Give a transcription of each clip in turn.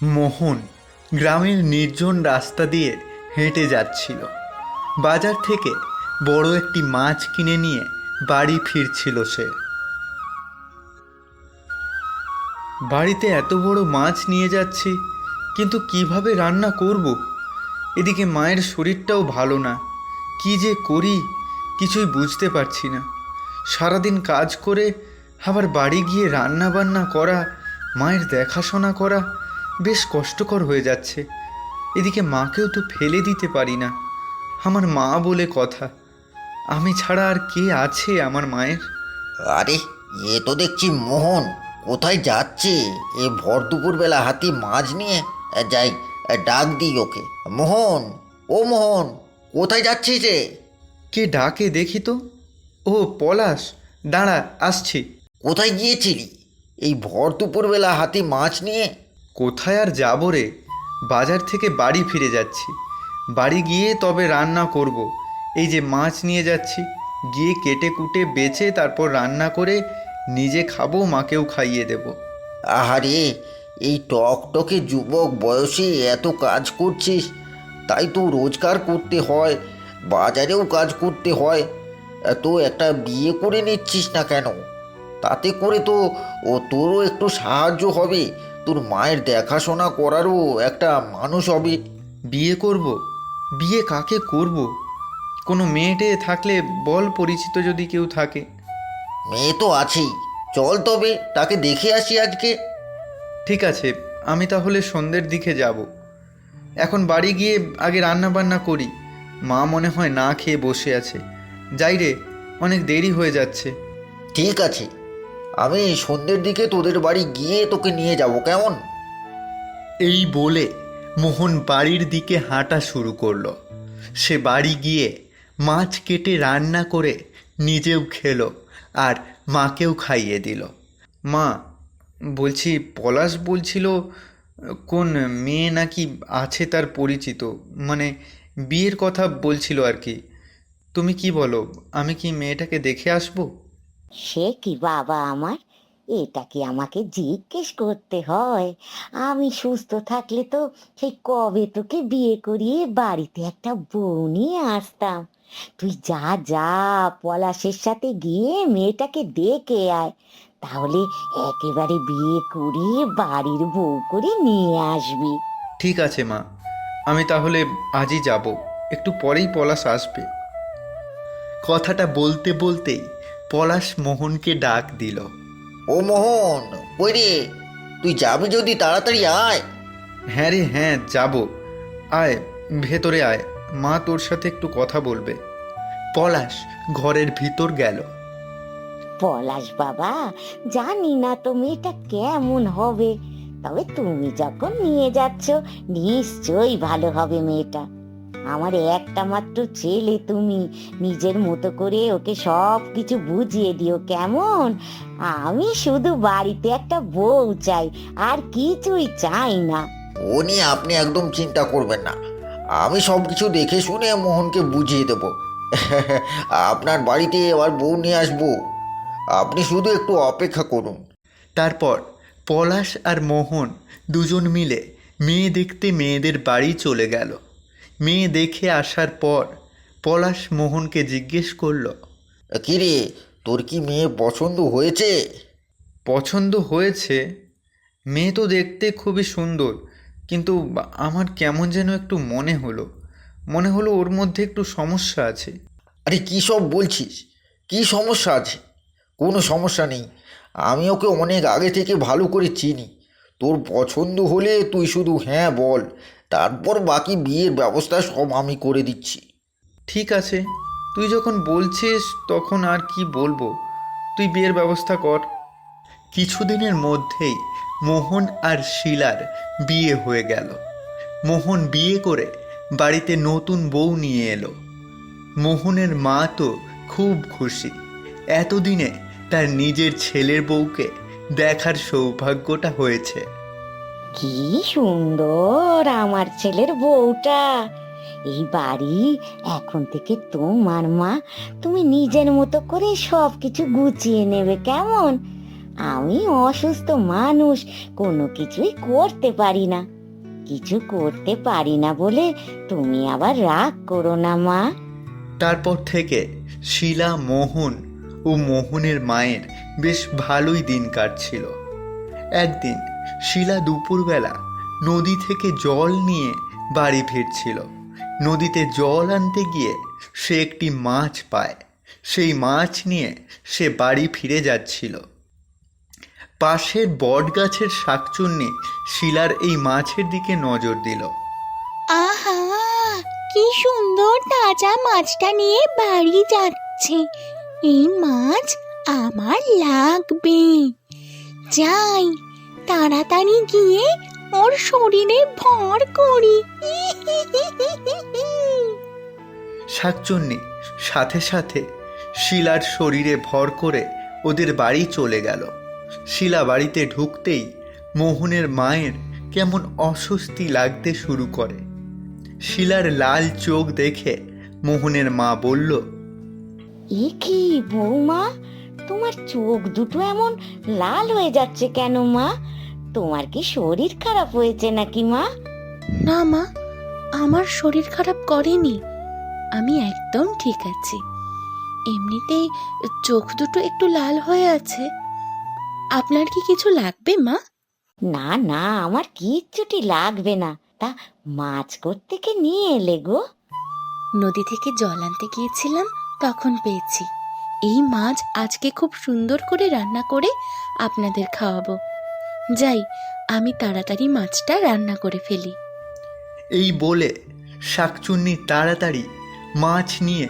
মোহন গ্রামের নির্জন রাস্তা দিয়ে হেঁটে যাচ্ছিল। বাজার থেকে বড় একটি মাছ কিনে নিয়ে বাড়ি ফিরছিল সে। বাড়িতে এত বড় মাছ নিয়ে যাচ্ছি, কিন্তু কিভাবে রান্না করব? এদিকে মায়ের শরীরটাও ভালো না। কি যে করি কিছুই বুঝতে পারছি না। সারাদিন কাজ করে আবার বাড়ি গিয়ে রান্না বান্না করা, মায়ের দেখাশোনা করা বেশ কষ্টকর হয়ে যাচ্ছে। এদিকে মাকেও তো ফেলে দিতে পারি না। আমার মা বলে কথা, আমি ছাড়া আর কে আছে আমার মায়ের? আরে, এ তো দেখছি মোহন। কোথায় যাচ্ছে এ ভর দুপুরবেলা হাতি মাছ নিয়ে? যাই, ডাক দিই ওকে। মোহন, ও মোহন, কোথায় যাচ্ছিস রে? কে ডাকে দেখি তো। ও পলাশ, দাঁড়া আসছি। কোথায় গিয়েছিলি এই ভর দুপুরবেলা হাতি মাছ নিয়ে? কোথায় আর যাবো রে, বাজার থেকে বাড়ি ফিরে যাচ্ছি। বাড়ি গিয়ে তবে রান্না করব। এই যে মাছ নিয়ে যাচ্ছি, গিয়ে কেটে কুটে বেছে তারপর রান্না করে নিজে খাবো, মাকেও খাইয়ে দেব। আহারে, এই টকটকে যুবক বয়সে এত কাজ করছিস, তাই তো রোজগার করতে হয়, বাজারেও কাজ করতে হয়। তো একটা বিয়ে করে নিচ্ছিস না কেন? তাতে করে তো তোরও একটু সাহায্য হবে, তোর মায়ের দেখাশোনা করারও একটা মানুষ হবে। বিয়ে করব? বিয়ে কাকে করব? কোনো মেয়েটে থাকলে বল, পরিচিত যদি কেউ থাকে। মেয়ে তো আছেই, চল তবে তাকে দেখে আসি আজকে। ঠিক আছে, আমি তাহলে সন্ধ্যের দিকে যাব। এখন বাড়ি গিয়ে আগে রান্না বান্না করি। মা মনে হয় না খেয়ে বসে আছে। যাই রে, অনেক দেরি হয়ে যাচ্ছে। ঠিক আছে, আমি সন্ধ্যের দিকে তোদের বাড়ি গিয়ে তোকে নিয়ে যাব, কেমন? এই বলে মোহন বাড়ির দিকে হাঁটা শুরু করলো। সে বাড়ি গিয়ে মাছ কেটে রান্না করে নিজেও খেলো আর মাকেও খাইয়ে দিল। মা, বলছি পলাশ বলছিল কোন মেয়ে নাকি আছে তার পরিচিত, মানে বিয়ের কথা বলছিল আর কি। তুমি কি বলো, আমি কি মেয়েটাকে দেখে আসবো? সে কি বাবা আমার, এটা কি আমাকে জিজ্ঞেস করতে হয়? আমি সুস্থ থাকলে তো সেই কবে তোকে বিয়ে করিয়ে বাড়িতে একটা বউ নিয়ে আসতাম। তুই যা যা, পলাশের সাথে গিয়ে মেয়েটাকে দেখে আয়, তাহলে একেবারে বিয়ে করিয়ে বাড়ির বউ করে নিয়ে আসবি। ঠিক আছে মা, আমি তাহলে আজই যাব। একটু পরেই পলাশ আসবে। কথাটা বলতে বলতেই পলাশ মোহনকে ডাক দিল। ও মোহন, কই রে? তুই যাবি যদি তাড়াতাড়ি আয়। হ্যাঁ রে, হ্যাঁ যাব। আয়, ভেতরে আয়, মা তোর সাথে একটু কথা বলবে। পলাশ ঘরের ভিতর গেল। পলাশ বাবা, জানি না তো মেয়েটা কেমন হবে, তবে তুমি যখন নিয়ে যাচ্ছ নিশ্চয়ই ভালো হবে মেয়েটা। আমার একটা মাত্র ছেলে, তুমি নিজের মতো করে ওকে সব কিছু বুঝিয়ে দিও, কেমন? আমি শুধু বাড়িতে একটা বউ চাই, আর কিছুই চাই না। ও নিয়ে আপনি একদম চিন্তা করবেন না, আমি সব কিছু দেখে শুনে মোহনকে বুঝিয়ে দেব। আপনার বাড়িতে এবার বউ নিয়ে আসবো, আপনি শুধু একটু অপেক্ষা করুন। তারপর পলাশ আর মোহন দুজন মিলে মেয়ে দেখতে মেয়েদের বাড়ি চলে গেল। মেয়ে দেখে আসার পর পলাশ মোহনকে জিজ্ঞেস করল, কিরে, তোর কি মেয়ে পছন্দ হয়েছে? পছন্দ হয়েছে। মেয়ে তো দেখতে খুবই সুন্দর, কিন্তু আমার কেমন যেন একটু মনে হলো ওর মধ্যে একটু সমস্যা আছে। আরে কী সব বলছিস? কী সমস্যা আছে? কোনো সমস্যা নেই, আমি ওকে অনেক আগে থেকে ভালো করে চিনি। তোর পছন্দ হলে তুই শুধু হ্যাঁ বল, তারপর বাকি বিয়ের ব্যবস্থা সব আমি করে দিচ্ছি। ঠিক আছে, তুই যখন বলছিস তখন আর কি বলবো, তুই বিয়ের ব্যবস্থা কর। কিছুদিনের মধ্যেই মোহন আর শিলার বিয়ে হয়ে গেল। মোহন বিয়ে করে বাড়িতে নতুন বউ নিয়ে এলো। মোহনের মা তো খুব খুশি। এতদিনে তার নিজের ছেলের বউকে দেখার সৌভাগ্যটা হয়েছে। কি সুন্দর আমার ছেলের বউটা! এই বাড়ি এখন থেকে তোমার, মা। তুমি নিজের মতো করে সব কিছু গুছিয়ে নেবে, কেমন? আমি অসুস্থ মানুষ, কোনো কিছুই করতে পারি না। কিছু করতে পারি না বলে তুমি আবার রাগ করো না মা। তারপর থেকে শিলা, মোহন ও মোহনের মায়ের বেশ ভালোই দিন কাটছিল। একদিন শিলা দুপুরবেলা নদী থেকে জল নিয়ে বাড়ি ফিরছিল। নদীতে জল আনতে গিয়ে সে একটি মাছ পায়। সেই মাছ নিয়ে সে বাড়ি ফিরে যাচ্ছিল। পাশের বট গাছের শাকচুন্নি শিলার এই মাছের দিকে নজর দিল। আহা, কি সুন্দর তাজা মাছটা নিয়ে বাড়ি যাচ্ছে। এই মাছ আমার লাগবে। যাই, তাড়াতাড়ি গিয়ে ওর শরীরে ভর করি। শাকচুন্নি সাথে সাথে শিলার শরীরে ভর করে ওদের বাড়ি চলে গেল। শিলা বাড়িতে ঢুকতেই মোহনের মায়ের কেমন অস্বস্তি লাগতে শুরু করে। শিলার লাল চোখ দেখে মোহনের মা বলল, এ কি বৌমা, তোমার চোখ দুটো এমন লাল হয়ে যাচ্ছে কেন মা? তোমার কি শরীর খারাপ হয়েছে নাকি মা? না মা, আমার শরীর খারাপ করেনি, আমি একদম ঠিক আছি। এমনিতেই চোখ দুটো একটু লাল হয়ে আছে। আপনার কি কিছু লাগবে মা? না না, আমার কিচ্ছুটি লাগবে না। তা মাছ করতে কে নিয়ে এলে গো? নদী থেকে জল আনতে গিয়েছিলাম, তখন পেয়েছি। এই মাছ আজকে খুব সুন্দর করে রান্না করে আপনাদের খাওয়াবো। যাই, আমি তাড়াতাড়ি মাছটা রান্না করে ফেলি। এই বলে শাকচুন্নি তাড়াতাড়ি মাছ নিয়ে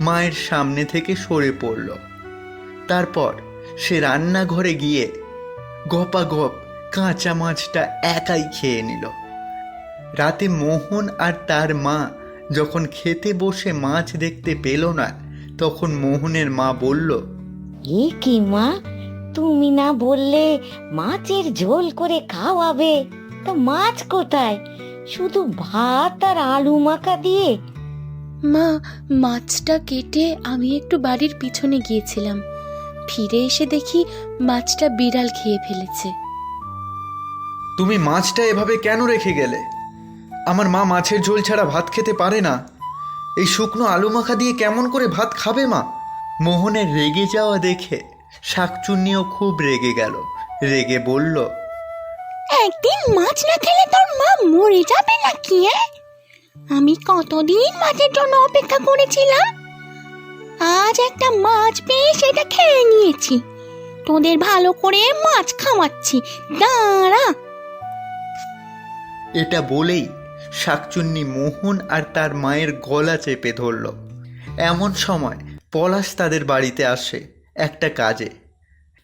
মায়ের সামনে থেকে সরে পড়ল। তারপর সে রান্নাঘরে গিয়ে গপাগপ কাঁচা মাছটা একাই খেয়ে নিল। রাতে মোহন আর তার মা যখন খেতে বসে মাছ দেখতে পেল না, তখন মোহনের মা বলল, এ কি মা, তুমি না বললে মাছের ঝোল করে খাওয়াবে? তো মাছ কোথায়? শুধু ভাত আর আলু মাখা দিয়ে। মা, মাছটা কেটে আমি একটু বাড়ির পিছনে গিয়েছিলাম। ফিরে এসে দেখি মাছটা বিড়াল খেয়ে ফেলেছে। তুমি মাছটা এভাবে কেন রেখে গেলে? আমার মা মাছের ঝোল ছাড়া ভাত খেতে পারে না। এই শুকনো আলু মাখা দিয়ে কেমন করে ভাত খাবে মা? মোহনের রেগে যাওয়া দেখে শাকচুন্নিও খুব রেগে গেল। রেগে বলল, একদিন মাছ না খেলে তোর মা মরে যাবে নাকি? আমি কতদিন মাছের জন্য অপেক্ষা করেছিলাম। আজ একটা মাছ পেয়ে সেটা খেয়ে নিয়েছি। তোদের ভালো করে মাছ খাওয়াচ্ছি, দাঁড়া। এটা বলেই শাকচুন্নি মোহন আর তার মায়ের গলা চেপে ধরল। এমন সময় পলাশ তাদের বাড়িতে আসে একটা কাজে।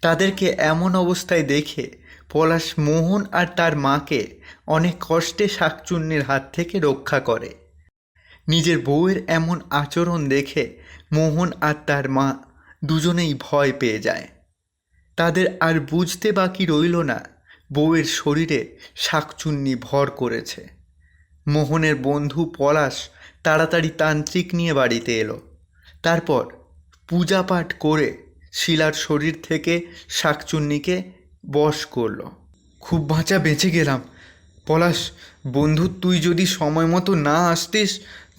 তাদেরকে এমন অবস্থায় দেখে পলাশ মোহন আর তার মাকে অনেক কষ্টে শাকচুন্নির হাত থেকে রক্ষা করে। নিজের বউয়ের এমন আচরণ দেখে মোহন আর তার মা দুজনেই ভয় পেয়ে যায়। তাদের আর বুঝতে বাকি রইল না বউয়ের শরীরে শাকচুন্নি ভর করেছে। মোহনের বন্ধু পলাশ তাড়াতাড়ি তান্ত্রিক নিয়ে বাড়িতে এলো। তারপর পূজা পাঠ করে শিলার শরীর থেকে শাকচুন্নিকে বশ করলো। খুব বাঁচা বেঁচে গেলাম। পলাশ বন্ধু, তুই যদি সময় মতো না আসতিস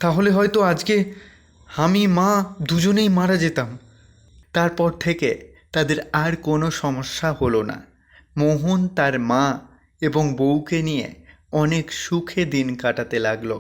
তাহলে হয়তো আজকে আমি মা দুজনেই মারা যেতাম। তারপর থেকে তাদের আর কোনো সমস্যা হলো না। মোহন তার মা এবং বউকে নিয়ে অনেক সুখে দিন কাটাতে লাগলো।